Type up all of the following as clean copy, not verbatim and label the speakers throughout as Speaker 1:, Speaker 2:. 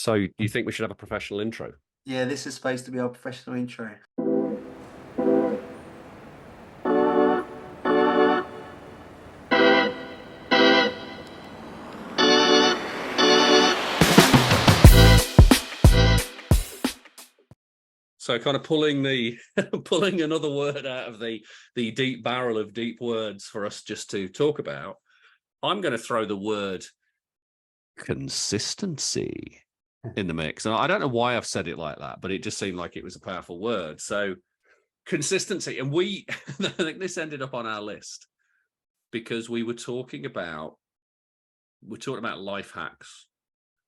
Speaker 1: So you think we should have a professional intro?
Speaker 2: Yeah, this is supposed to be our professional intro.
Speaker 1: So kind of pulling the pulling another word out of the deep barrel of deep words for us just to talk about. I'm going to throw the word consistency in the mix. And I don't know why I've said it like that, but it just seemed like it was a powerful word. So consistency. And I think this ended up on our list because we're talking about life hacks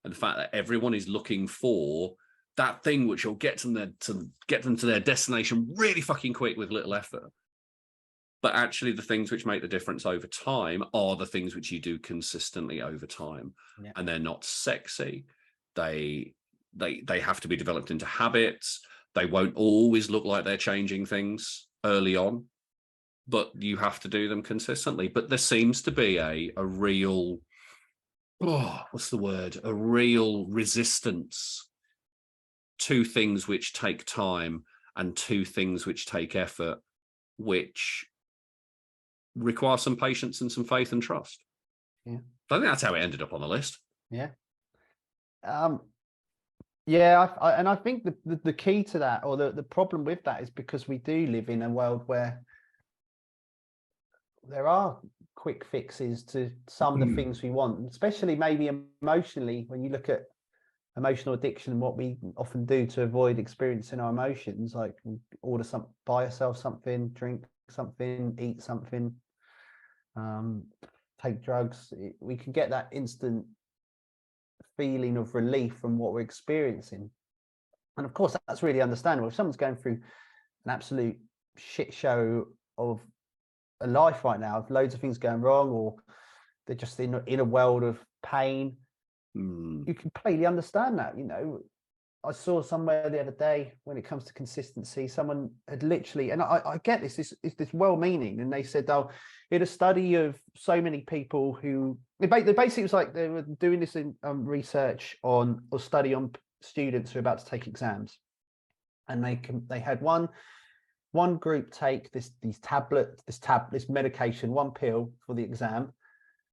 Speaker 1: and the fact that everyone is looking for that thing which will get them to their destination really fucking quick with little effort. But actually, the things which make the difference over time are the things which you do consistently over time, and they're not sexy. They have to be developed into habits. They won't always look like they're changing things early on, but you have to do them consistently. But there seems to be a real, what's the word? A real resistance to things which take time and to things which take effort, which require some patience and some faith and trust.
Speaker 2: Yeah.
Speaker 1: I think that's how it ended up on the list.
Speaker 2: Yeah. I think the key to that, or the problem with that, is because we do live in a world where there are quick fixes to some of the things we want, especially maybe emotionally. When you look at emotional addiction and what we often do to avoid experiencing our emotions, like order something, buy yourself something, drink something, eat something, take drugs, we can get that instant feeling of relief from what we're experiencing. And of course, that's really understandable. If someone's going through an absolute shit show of a life right now, with loads of things going wrong, or they're just in a world of pain, you completely understand that. I saw somewhere the other day, when it comes to consistency, someone had literally, and I get this, this well-meaning, and they said, oh, in a study of so many people who, they basically was like, they were doing this in research on, or study on students who are about to take exams. And they had one group take this medication, one pill for the exam.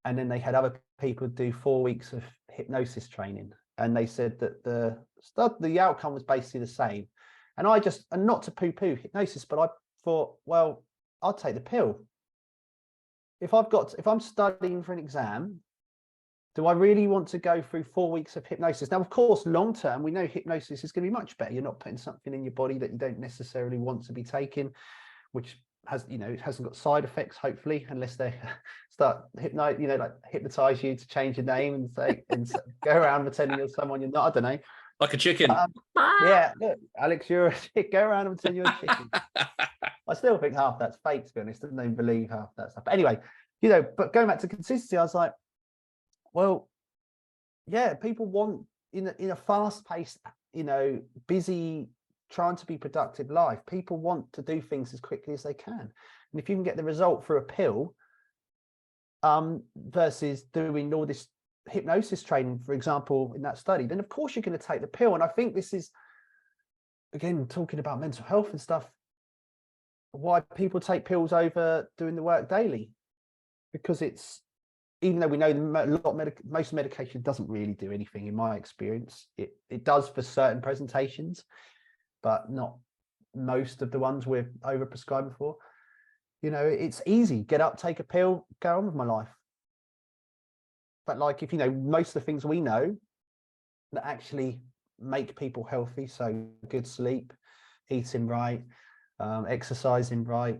Speaker 2: And then they had other people do 4 weeks of hypnosis training. And they said that the outcome was basically the same. And not to poo-poo hypnosis, but I thought, well, I'll take the pill. If I'm studying for an exam, do I really want to go through 4 weeks of hypnosis? Now, of course, long term, we know hypnosis is going to be much better. You're not putting something in your body that you don't necessarily want to be taking, which has, it hasn't got side effects, hopefully, unless they start hypnotize you to change your name and say, and go around pretending you're someone you're not. I don't know.
Speaker 1: Like a chicken.
Speaker 2: Yeah, look, Alex, you're a chicken. Go around and pretend you're a chicken. I still think half that's fake, to be honest. I don't even believe half that stuff. But anyway, but going back to consistency, I was like, well, yeah, people want in a fast-paced, busy, trying to be productive life, people want to do things as quickly as they can. And if you can get the result through a pill, versus doing all this hypnosis training, for example, in that study, then of course you're going to take the pill. And I think this is, again, talking about mental health and stuff, why people take pills over doing the work daily, because it's, even though we know most medication doesn't really do anything, in my experience, it does for certain presentations, but not most of the ones we're overprescribing for. It's easy, get up, take a pill, go on with my life. But like, if most of the things we know that actually make people healthy, so good sleep, eating right, exercising right,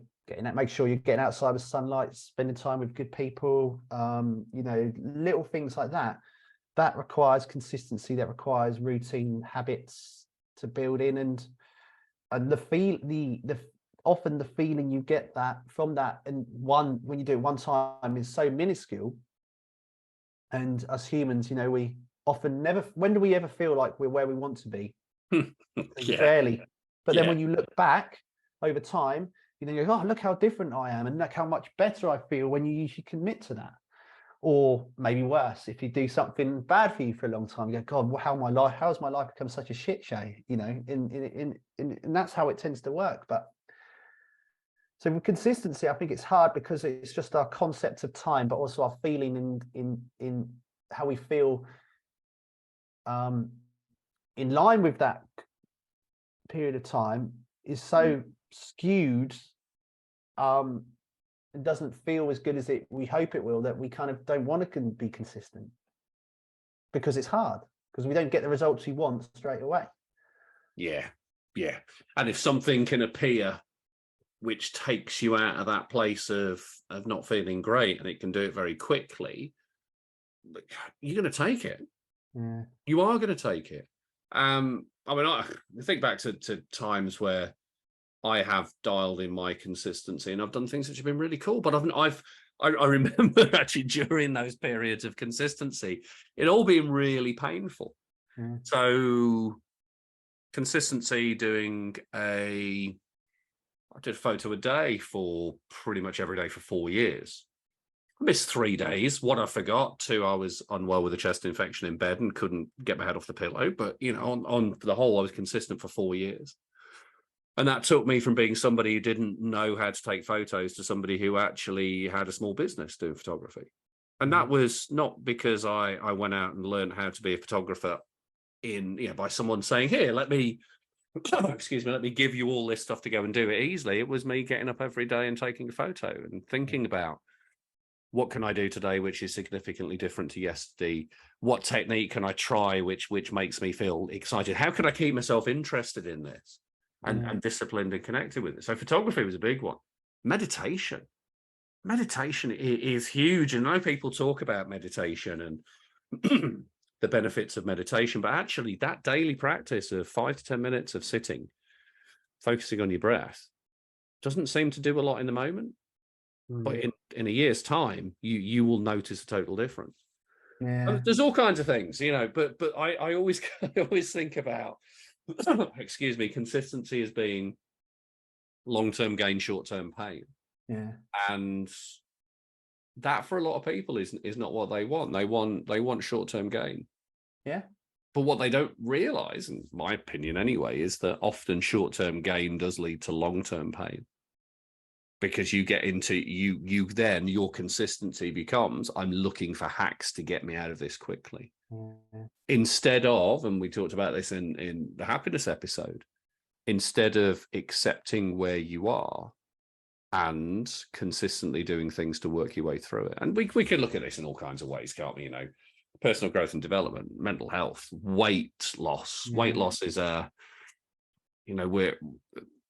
Speaker 2: make sure you're getting outside of sunlight, spending time with good people, little things like that requires consistency, that requires routine habits to build in, and often the feeling you get from that, and when you do it one time, is so minuscule. And as humans, we often never, when do we ever feel like we're where we want to be? Rarely. But then when you look back over time, you go, oh, look how different I am, and look how much better I feel, when you usually commit to that. Or maybe worse, if you do something bad for you for a long time, you go, God, how's my life become such a shit show? You know, and that's how it tends to work. But so with consistency, I think it's hard because it's just our concept of time, but also our feeling in how we feel in line with that period of time is so skewed. It doesn't feel as good as we hope it will, that we kind of don't want to be consistent because it's hard, because we don't get the results we want straight away.
Speaker 1: Yeah. And if something can appear which takes you out of that place of not feeling great, and it can do it very quickly, you're going to take it.
Speaker 2: Yeah. You
Speaker 1: are going to take it. I mean, I think back to times where I have dialed in my consistency and I've done things which have been really cool, but I remember actually during those periods of consistency, it all being really painful. So consistency, I did a photo a day for pretty much every day for 4 years. I missed 3 days. One, I forgot. 2, I was unwell with a chest infection in bed and couldn't get my head off the pillow. But, you know, on the whole, I was consistent for 4 years. And that took me from being somebody who didn't know how to take photos to somebody who actually had a small business doing photography. And that was not because I went out and learned how to be a photographer by someone saying, here, let me give you all this stuff to go and do it easily. It was me getting up every day and taking a photo and thinking about, what can I do today which is significantly different to yesterday? What technique can I try which makes me feel excited? How can I keep myself interested in this and disciplined and connected with it? So photography was a big one. Meditation is huge. And I know people talk about meditation and the benefits of meditation, but actually that daily practice of 5 to 10 minutes of sitting, focusing on your breath, doesn't seem to do a lot in the moment. But in a year's time, you will notice a total difference. Yeah. There's all kinds of things, you know, but I always think about, consistency as being long-term gain, short-term pain. Yeah. And that for a lot of people is not what they want. They want short-term gain. Yeah. But what they don't realize, in my opinion anyway, is that often short-term gain does lead to long-term pain. Because you get into then your consistency becomes, I'm looking for hacks to get me out of this quickly. Instead of, and we talked about this in the happiness episode, instead of accepting where you are and consistently doing things to work your way through it. And we can look at this in all kinds of ways, can't we? You know, personal growth and development, mental health, weight loss. Weight loss is we're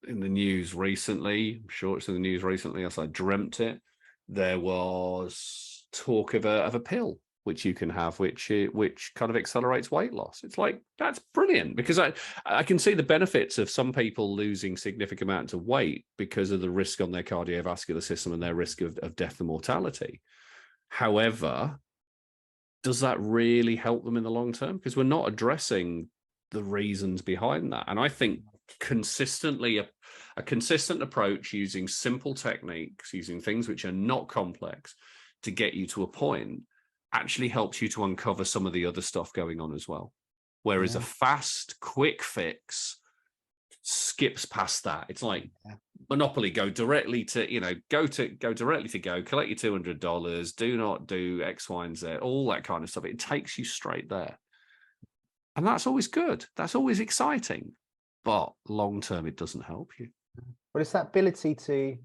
Speaker 1: in the news recently. I'm sure it's in the news recently, as I dreamt it. There was talk of a pill which you can have, which kind of accelerates weight loss. It's like, that's brilliant, because I can see the benefits of some people losing significant amounts of weight because of the risk on their cardiovascular system and their risk of death and mortality. However, does that really help them in the long term? Because we're not addressing the reasons behind that. And I think a consistent approach using simple techniques, using things which are not complex to get you to a point, actually helps you to uncover some of the other stuff going on as well. Whereas a fast, quick fix skips past that. It's like Monopoly, go directly to, go directly to collect your $200, do not do X, Y, and Z, all that kind of stuff. It takes you straight there. And that's always good. That's always exciting. But long term, it doesn't help you.
Speaker 2: Well, it's that ability to,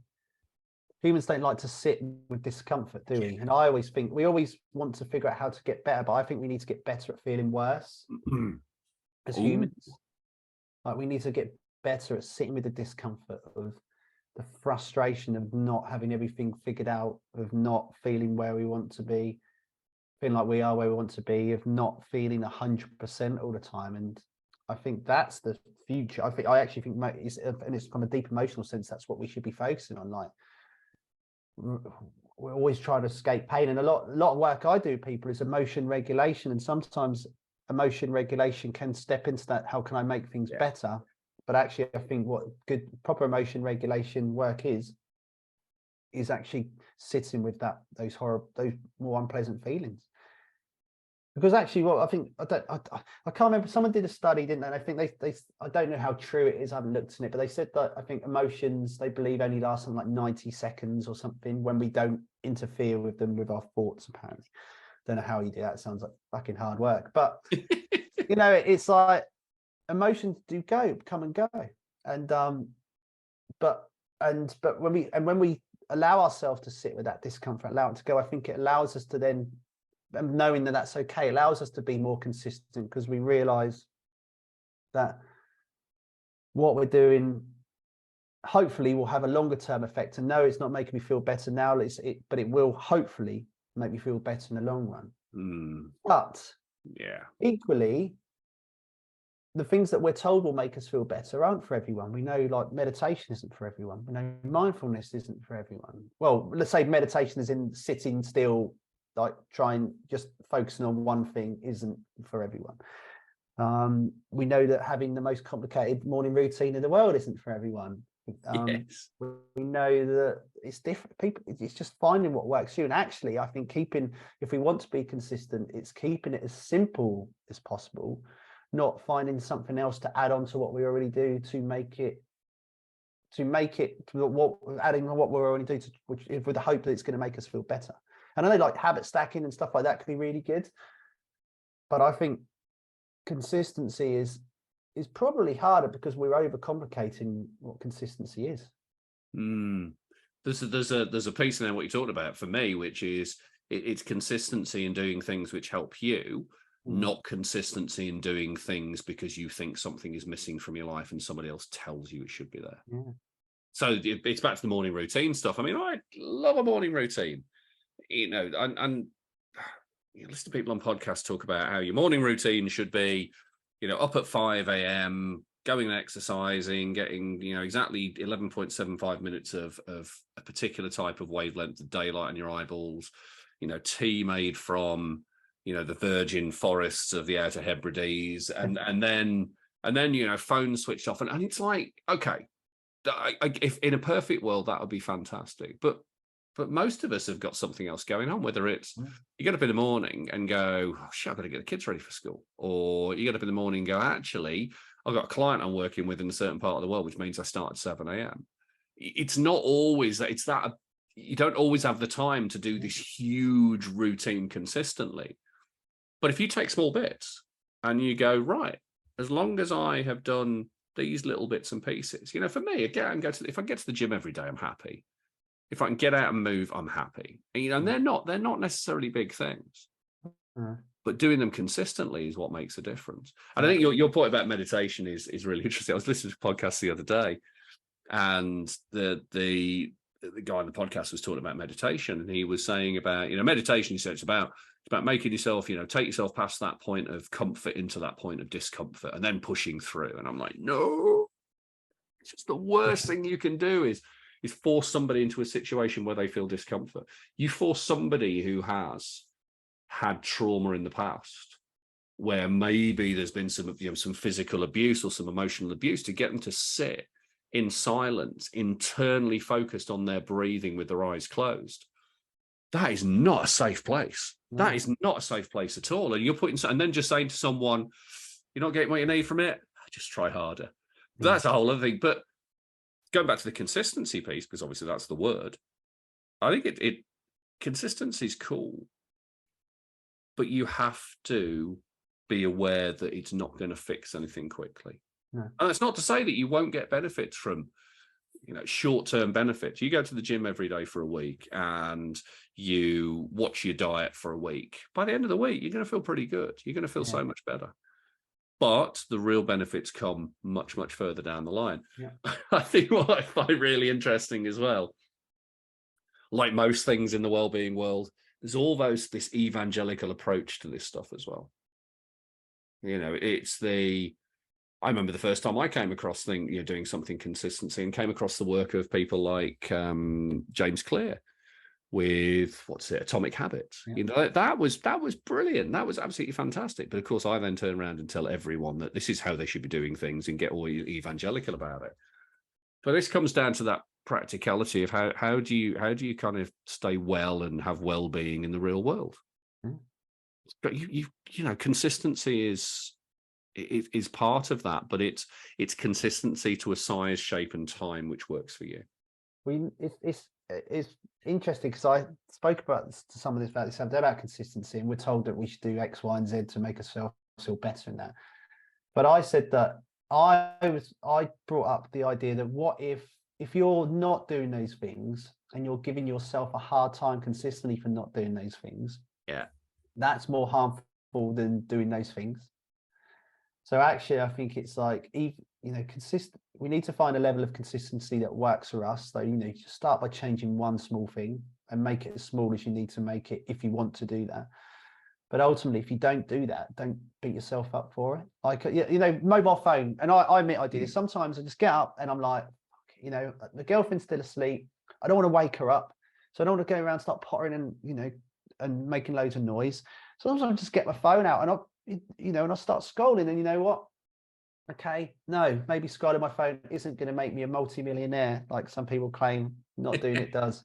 Speaker 2: humans don't like to sit with discomfort, do we? And I always think we always want to figure out how to get better, but I think we need to get better at feeling worse as humans. Like, we need to get better at sitting with the discomfort of the frustration of not having everything figured out, of not feeling where we want to be, feeling like we are where we want to be, of not feeling 100% all the time. And I think that's the future. I actually think, and it's from a deep emotional sense, that's what we should be focusing on. Like, we're always trying to escape pain, and a lot of work I do, people, is emotion regulation. And sometimes emotion regulation can step into that. How can I make things better? But actually, I think what good proper emotion regulation work is is actually sitting with those more unpleasant feelings. Because actually, what I think, I can't remember. Someone did a study, didn't they? And I think they I don't know how true it is. I haven't looked at it, but they said that I think emotions, they believe, only last something like 90 seconds or something when we don't interfere with them with our thoughts. Apparently, don't know how you do that. It sounds like fucking hard work, but you know, it's like emotions do come and go, and but when we allow ourselves to sit with that discomfort, allow it to go, I think it allows us to then, and knowing that that's okay, allows us to be more consistent, because we realize that what we're doing hopefully will have a longer term effect. And no, it's not making me feel better now, but it will hopefully make me feel better in the long run. But
Speaker 1: yeah,
Speaker 2: equally, the things that we're told will make us feel better aren't for everyone. We know, like, meditation isn't for everyone. We know mindfulness isn't for everyone. Well, let's say meditation is in sitting still, like trying, just focusing on one thing, isn't for everyone. We know that having the most complicated morning routine in the world isn't for everyone.
Speaker 1: yes.
Speaker 2: We know that it's different. People, it's just finding what works for you. And actually, I think if we want to be consistent, it's keeping it as simple as possible, not finding something else to add on to what we already do to make it adding on what we already do, which with the hope that it's going to make us feel better. And I know, like, habit stacking and stuff like that can be really good, but I think consistency is probably harder because we're overcomplicating what consistency is.
Speaker 1: There's a piece in there what you talked about for me, which is it's consistency in doing things which help you, not consistency in doing things because you think something is missing from your life and somebody else tells you it should be there.
Speaker 2: Yeah.
Speaker 1: So it's back to the morning routine stuff. I mean, I love a morning routine. You know, and you listen to people on podcasts talk about how your morning routine should be, you know, up at 5 a.m, going and exercising, getting, you know, exactly 11.75 minutes of a particular type of wavelength of daylight in your eyeballs, you know, tea made from, you know, the virgin forests of the Outer Hebrides, and then you know, phone switched off, and it's like, okay, if in a perfect world that would be fantastic, but most of us have got something else going on, whether it's you get up in the morning and go, oh, shit, I've got to get the kids ready for school. Or you get up in the morning and go, actually, I've got a client I'm working with in a certain part of the world, which means I start at 7 a.m. It's not always that. It's that you don't always have the time to do this huge routine consistently. But if you take small bits and you go, right, as long as I have done these little bits and pieces, you know, for me, again, if I get to the gym every day, I'm happy. If I can get out and move, I'm happy. And, you know, and they're not necessarily big things, but doing them consistently is what makes a difference. And I think your point about meditation is really interesting. I was listening to a podcast the other day, and the guy on the podcast was talking about meditation, and he was saying about, you know, meditation, he said it's about making yourself, you know, take yourself past that point of comfort into that point of discomfort and then pushing through. And I'm like, no, it's just the worst thing you can do is force somebody into a situation where they feel discomfort. You force somebody who has had trauma in the past, where maybe there's been some, you know, some physical abuse or some emotional abuse, to get them to sit in silence, internally focused on their breathing with their eyes closed. That is not a safe place. That is not a safe place at all. And you're putting, and then just saying to someone, you're not getting what you need from it, just try harder. That's a whole other thing. But going back to the consistency piece, because obviously that's the word, I think consistency is cool, but you have to be aware that it's not going to fix anything quickly. And it's not to say that you won't get benefits from, you know, short-term benefits. You go to the gym every day for a week and you watch your diet for a week. By the end of the week, you're going to feel pretty good. You're going to feel so much better. But the real benefits come much, much further down the line. I think what I find really interesting as well, like most things in the well-being world, there's all this evangelical approach to this stuff as well. You know, I remember the first time I came across doing something consistency, and came across the work of people like James Clear with Atomic Habits. You know, that was brilliant. That was absolutely fantastic. But of course, I then turn around and tell everyone that this is how they should be doing things and get all evangelical about it. But this comes down to practicality of how do you kind of stay well and have well-being in the real world. But you know, consistency is part of that, but it's consistency to a size, shape, and time which works for you.
Speaker 2: It's interesting because I spoke about this, to some of this about this about consistency, and we're told that we should do X, Y, and Z to make ourselves feel better in that. But I said that I brought up the idea that what if you're not doing those things and you're giving yourself a hard time consistently for not doing those things, that's more harmful than doing those things. So actually, I think it's like, you know, we need to find a level of consistency that works for us. So, you know, you start by changing one small thing and make it as small as you need to make it if you want to do that. But ultimately, if you don't do that, don't beat yourself up for it. Like, you know, mobile phone. And I admit I do this. Sometimes I just get up and I'm like, you know, the girlfriend's still asleep. I don't want to wake her up. So I don't want to go around, start pottering and, you know, and making loads of noise. Sometimes I just get my phone out and I start scrolling, and you know what? Okay, no, maybe scrolling my phone isn't going to make me a multi-millionaire like some people claim. Not doing it does.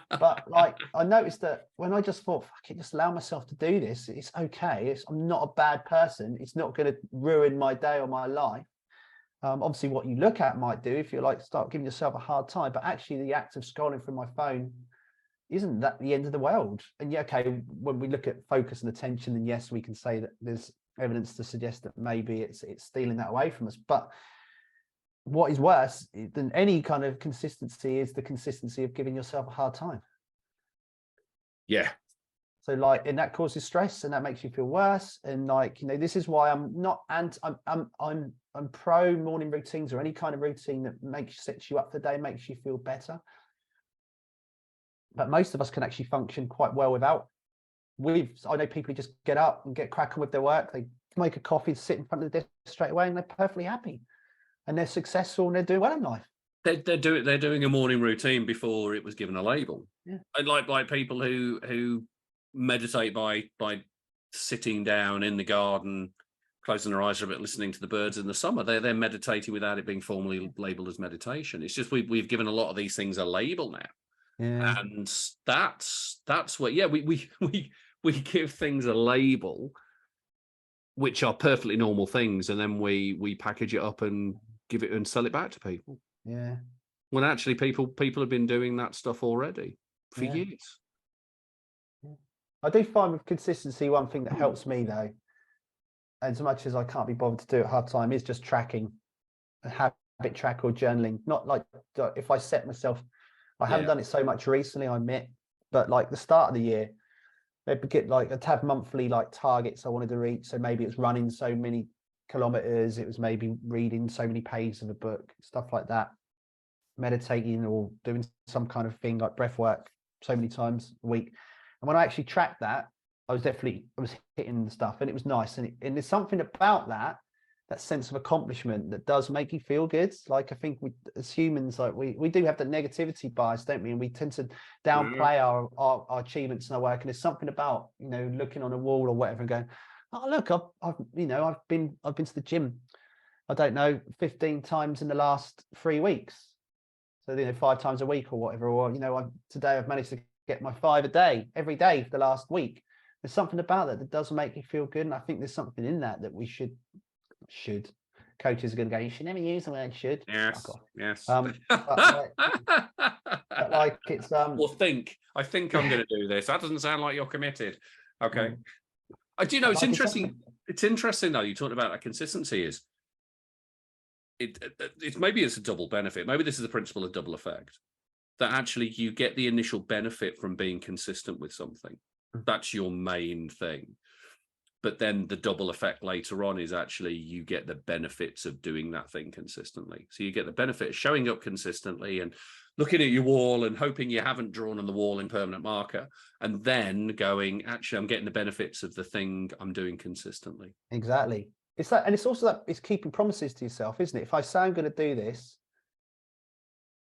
Speaker 2: But like, I noticed that when I just thought, fuck it, just allow myself to do this, it's okay. I'm not a bad person. It's not going to ruin my day or my life. Obviously, what you look at might do if you like start giving yourself a hard time, but actually the act of scrolling through my phone isn't that the end of the world. And yeah, okay, when we look at focus and attention, then yes, we can say that there's evidence to suggest that maybe it's stealing that away from us. But what is worse than any kind of consistency is the consistency of giving yourself a hard time.
Speaker 1: Yeah.
Speaker 2: So like, and that causes stress and that makes you feel worse. And like, you know, this is why I'm not, and I'm pro morning routines or any kind of routine that sets you up for the day, makes you feel better. But most of us can actually function quite well without. I know people who just get up and get cracking with their work. They make a coffee, sit in front of the desk straight away, and they're perfectly happy, and they're successful and they're doing well in life.
Speaker 1: They're doing a morning routine before it was given a label.
Speaker 2: Yeah.
Speaker 1: And like people who meditate by sitting down in the garden, closing their eyes for a bit, listening to the birds in the summer. They're meditating without it being formally labeled as meditation. It's just we've given a lot of these things a label now.
Speaker 2: Yeah.
Speaker 1: And that's what, we give things a label, which are perfectly normal things, and then we package it up and give it and sell it back to people.
Speaker 2: Yeah.
Speaker 1: When actually people have been doing that stuff already for years.
Speaker 2: I do find with consistency, one thing that helps me though, as much as I can't be bothered to do it hard time, is just tracking, a habit track or journaling. Not like if I set myself, I haven't done it so much recently, I admit, but like the start of the year, they'd get like, I'd have monthly like targets I wanted to reach. So maybe it was running so many kilometers, it was maybe reading so many pages of a book, stuff like that, meditating or doing some kind of thing like breath work so many times a week. And when I actually tracked that, I was hitting the stuff, and it was nice. And there's something about that sense of accomplishment that does make you feel good. Like I think we as humans, like we do have the negativity bias, don't we? And we tend to downplay our achievements in our work. And there's something about, you know, looking on a wall or whatever and going, oh look, I've been to the gym, I don't know, 15 times in the last 3 weeks. So, you know, 5 times a week or whatever. Or, you know, today I've managed to get my 5 a day, every day for the last week. There's something about that does make you feel good. And I think there's something in that we should. Coaches are going to go, you should never use the word should.
Speaker 1: Yes.
Speaker 2: But like it's
Speaker 1: well, I think I'm going to do this. That doesn't sound like you're committed. Okay. Do you know, it's interesting. It's interesting though, you talked about that consistency is it's maybe it's a double benefit. Maybe this is the principle of double effect, that actually you get the initial benefit from being consistent with something. That's your main thing. But then the double effect later on is actually you get the benefits of doing that thing consistently. So you get the benefit of showing up consistently and looking at your wall and hoping you haven't drawn on the wall in permanent marker, and then going, actually, I'm getting the benefits of the thing I'm doing consistently.
Speaker 2: Exactly. It's that, and it's also that it's keeping promises to yourself, isn't it? If I say I'm going to do this,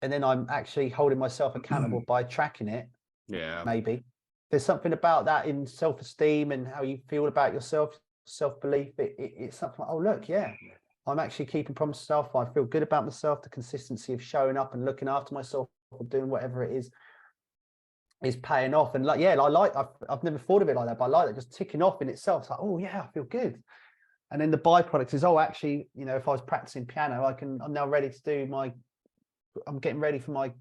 Speaker 2: and then I'm actually holding myself accountable by tracking it.
Speaker 1: Yeah.
Speaker 2: Maybe. There's something about that in self-esteem and how you feel about yourself, self-belief. It's something like, oh, look, yeah, I'm actually keeping promise to myself. I feel good about myself. The consistency of showing up and looking after myself or doing whatever it is paying off. And like, yeah, I've never thought of it like that, but I like that, just ticking off in itself. It's like, oh yeah, I feel good. And then the byproduct is, oh, actually, you know, if I was practicing piano, I'm now ready to do I'm getting ready for my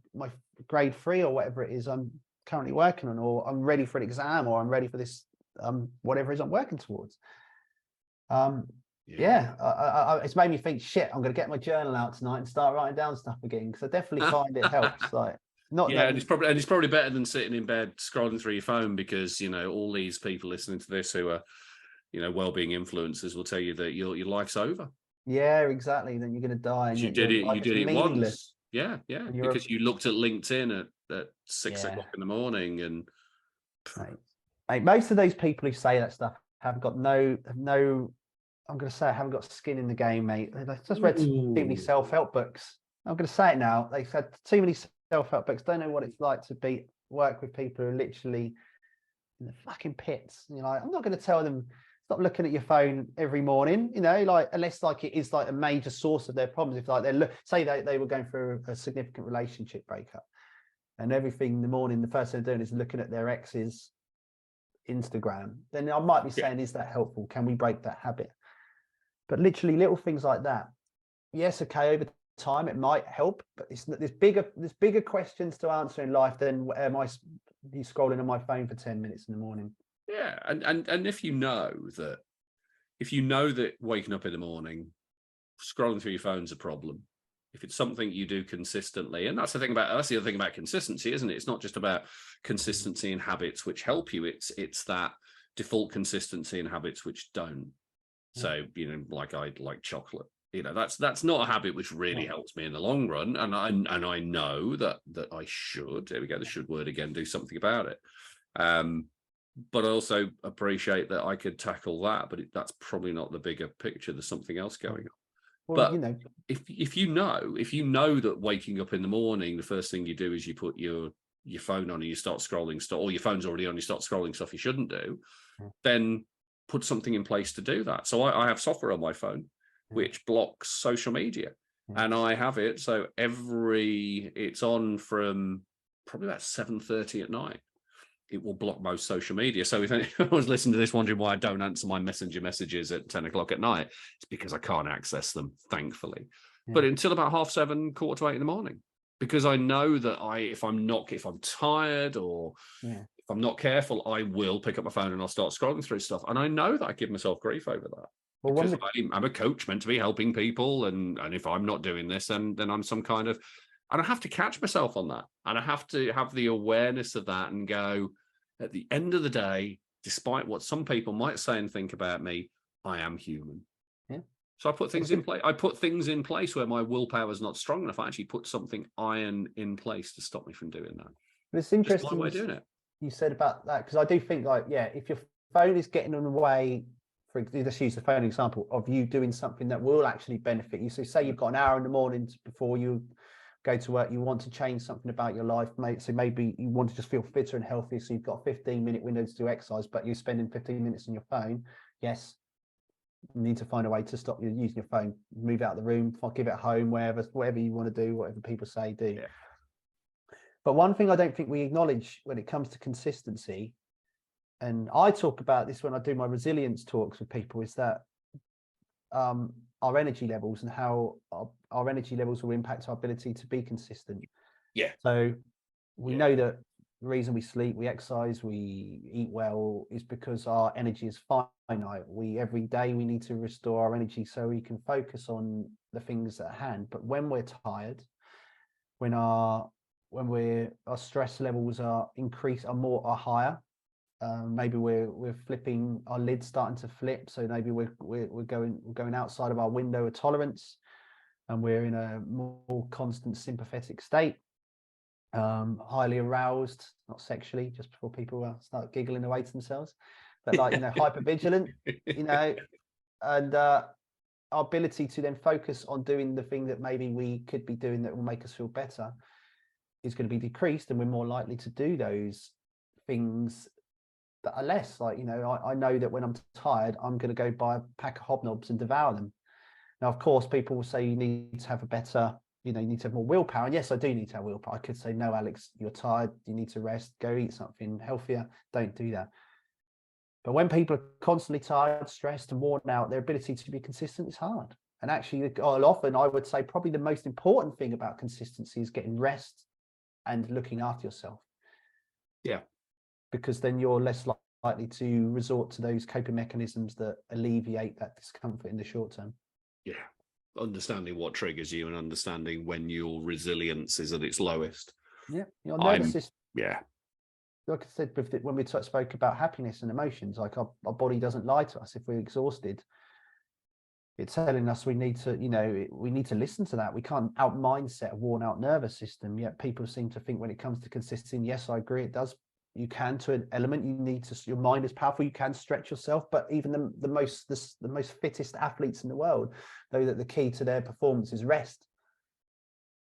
Speaker 2: grade 3 or whatever it is I'm currently working on, or I'm ready for an exam, or I'm ready for this, whatever it is I'm working towards. It's made me think, shit, I'm going to get my journal out tonight and start writing down stuff again, because I definitely find it helps. Like,
Speaker 1: and it's probably better than sitting in bed scrolling through your phone, because, you know, all these people listening to this who are, you know, well-being influencers will tell you that your life's over.
Speaker 2: Yeah, exactly. Then you're going to die, and
Speaker 1: you did it once. Yeah, because you looked at LinkedIn at 6 o'clock in the morning, and
Speaker 2: mate, most of those people who say that stuff have got no. I'm going to say, I haven't got skin in the game, mate. I've just read too many self-help books. I'm going to say it now. They've had too many self-help books. Don't know what it's like to work with people who are literally in the fucking pits. You know, I'm not going to tell them stop looking at your phone every morning. You know, like, unless like it is like a major source of their problems. If like say they were going through a significant relationship breakup, and everything in the morning, the first thing they're doing is looking at their ex's Instagram, then I might be saying, is that helpful? Can we break that habit? But literally little things like that. Yes, okay, over time it might help, but there's bigger questions to answer in life than am I be scrolling on my phone for 10 minutes in the morning.
Speaker 1: Yeah, and if you know that waking up in the morning, scrolling through your phone's a problem, if it's something you do consistently, and that's the other thing about consistency, isn't it? It's not just about consistency in habits which help you, it's that default consistency in habits which don't. So, you know, like I like chocolate, you know, that's not a habit which really helps me in the long run. And I know that I should, there we go, the should word again, do something about it. But I also appreciate that I could tackle that, but that's probably not the bigger picture. There's something else going on. Well, but you know, if you know that waking up in the morning, the first thing you do is you put your phone on and you start scrolling stuff, or your phone's already on, you start scrolling stuff you shouldn't do, then put something in place to do that. So I have software on my phone which blocks social media, and I have it so it's on from probably about 7:30 at night. It will block most social media. So if anyone's listening to this wondering why I don't answer my messenger messages at 10 o'clock at night, it's because I can't access them, thankfully. But until about 7:30, 7:45 in the morning, because I know that if I'm tired or if I'm not careful, I will pick up my phone and I'll start scrolling through stuff. And I know that I give myself grief over that. Well, because I'm a coach meant to be helping people. And if I'm not doing this, then I'm some kind of, and I have to catch myself on that. And I have to have the awareness of that and go, at the end of the day, despite what some people might say and think about me, I am human. Yeah. So I put things in place. I put things in place where my willpower is not strong enough. I actually put something iron in place to stop me from doing that.
Speaker 2: But it's interesting my way of doing it. You said about that, because I do think, like, if your phone is getting in the way, let's use the phone example of you doing something that will actually benefit you. So say you've got an hour in the morning before you go to work, you want to change something about your life, mate. So maybe you want to just feel fitter and healthier. So you've got a 15-minute window to do exercise, but you're spending 15 minutes on your phone. Yes, you need to find a way to stop you using your phone, move out of the room, give it home, whatever you want to do, whatever people say, do. Yeah. But one thing I don't think we acknowledge when it comes to consistency, and I talk about this when I do my resilience talks with people, is that our energy levels and how our energy levels will impact our ability to be consistent. Yeah. So we know that the reason we sleep, we exercise, we eat well is because our energy is finite. Every day we need to restore our energy so we can focus on the things at hand. But when we're tired, when our stress levels are higher, maybe we're flipping, our lid's starting to flip, so maybe we're going outside of our window of tolerance, and we're in a more constant sympathetic state, highly aroused, not sexually, just before people start giggling away to themselves, but like, hyper vigilant, and our ability to then focus on doing the thing that maybe we could be doing that will make us feel better is going to be decreased, and we're more likely to do those things that are less, like, I know that when I'm tired, I'm going to go buy a pack of hobnobs and devour them. Now, of course, people will say you need to have a better, you need to have more willpower. And yes, I do need to have willpower. I could say, no, Alex, you're tired. You need to rest. Go eat something healthier. Don't do that. But when people are constantly tired, stressed, and worn out, their ability to be consistent is hard. And actually, often I would say probably the most important thing about consistency is getting rest and looking after yourself.
Speaker 1: Yeah.
Speaker 2: Because then you're less likely to resort to those coping mechanisms that alleviate that discomfort in the short term.
Speaker 1: Yeah. Understanding what triggers you and understanding when your resilience is at its lowest.
Speaker 2: Yeah. Your nervous system.
Speaker 1: Yeah.
Speaker 2: Like I said, when we spoke about happiness and emotions, like our body doesn't lie to us. If we're exhausted, it's telling us we need to, we need to listen to that. We can't out mindset a worn out nervous system. Yet people seem to think when it comes to consistency, yes, I agree, it does. You can, to an element, you need to, your mind is powerful. You can stretch yourself, but even the most fittest athletes in the world know that the key to their performance is rest.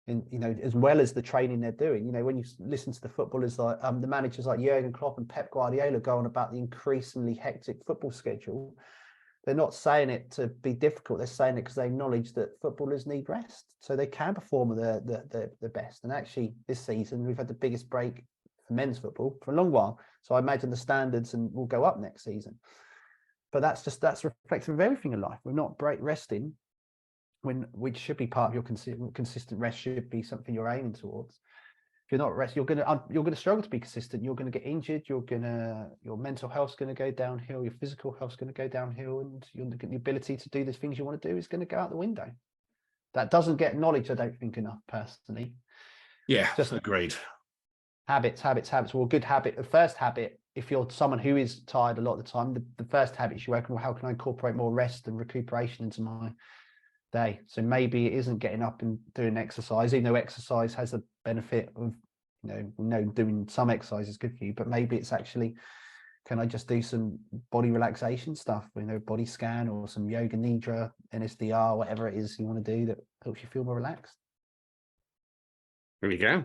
Speaker 2: And, as well as the training they're doing, when you listen to the footballers like the managers like Jurgen Klopp and Pep Guardiola go on about the increasingly hectic football schedule, they're not saying it to be difficult. They're saying it because they acknowledge that footballers need rest so they can perform the best. And actually, this season we've had the biggest break for men's football for a long while. So I imagine the standards will go up next season. But that's reflective of everything in life. We're not resting. Which should be part of your consistent rest, should be something you're aiming towards. If you're not resting, you're gonna struggle to be consistent. You're gonna get injured. Your mental health's gonna go downhill. Your physical health's gonna go downhill, and the ability to do the things you want to do is gonna go out the window. That doesn't get acknowledged, I don't think, enough personally.
Speaker 1: Yeah, just agreed.
Speaker 2: Habits. Well, good habit. The first habit, if you're someone who is tired a lot of the time, the first habit you work on, how can I incorporate more rest and recuperation into my day? So maybe it isn't getting up and doing exercise, even though exercise has a benefit of doing some exercise is good for you, but maybe it's actually, can I just do some body relaxation stuff, body scan or some yoga nidra, NSDR, whatever it is you want to do that helps you feel more relaxed.
Speaker 1: There we go.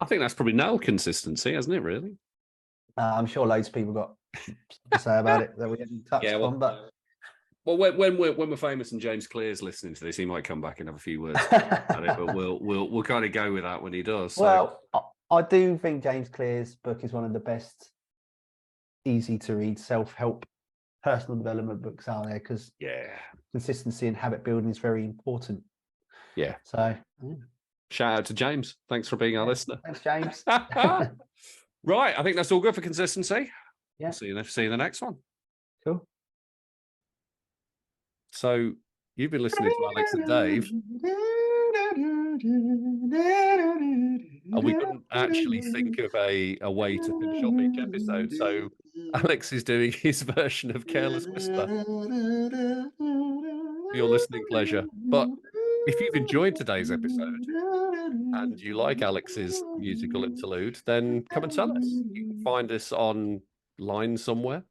Speaker 1: I think that's probably nailed consistency, hasn't it, really?
Speaker 2: I'm sure loads of people got to say about it that we haven't touched on, but
Speaker 1: when we're famous and James Clear's listening to this, he might come back and have a few words about it, but we'll kind of go with that when he does. So.
Speaker 2: Well, I do think James Clear's book is one of the best easy to read self-help personal development books out there, because consistency and habit building is very important.
Speaker 1: Yeah.
Speaker 2: So
Speaker 1: shout out to James. Thanks for being our listener.
Speaker 2: Thanks, James.
Speaker 1: Right. I think that's all good for consistency.
Speaker 2: Yeah.
Speaker 1: See you in the next one.
Speaker 2: Cool.
Speaker 1: So you've been listening to Alex and Dave. And we couldn't actually think of a way to finish off each episode. So Alex is doing his version of Careless Whisper for your listening pleasure. But if you've enjoyed today's episode and you like Alex's musical interlude, then come and tell us. You can find us online somewhere.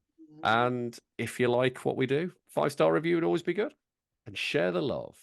Speaker 1: And if you like what we do, 5-star review would always be good. And share the love.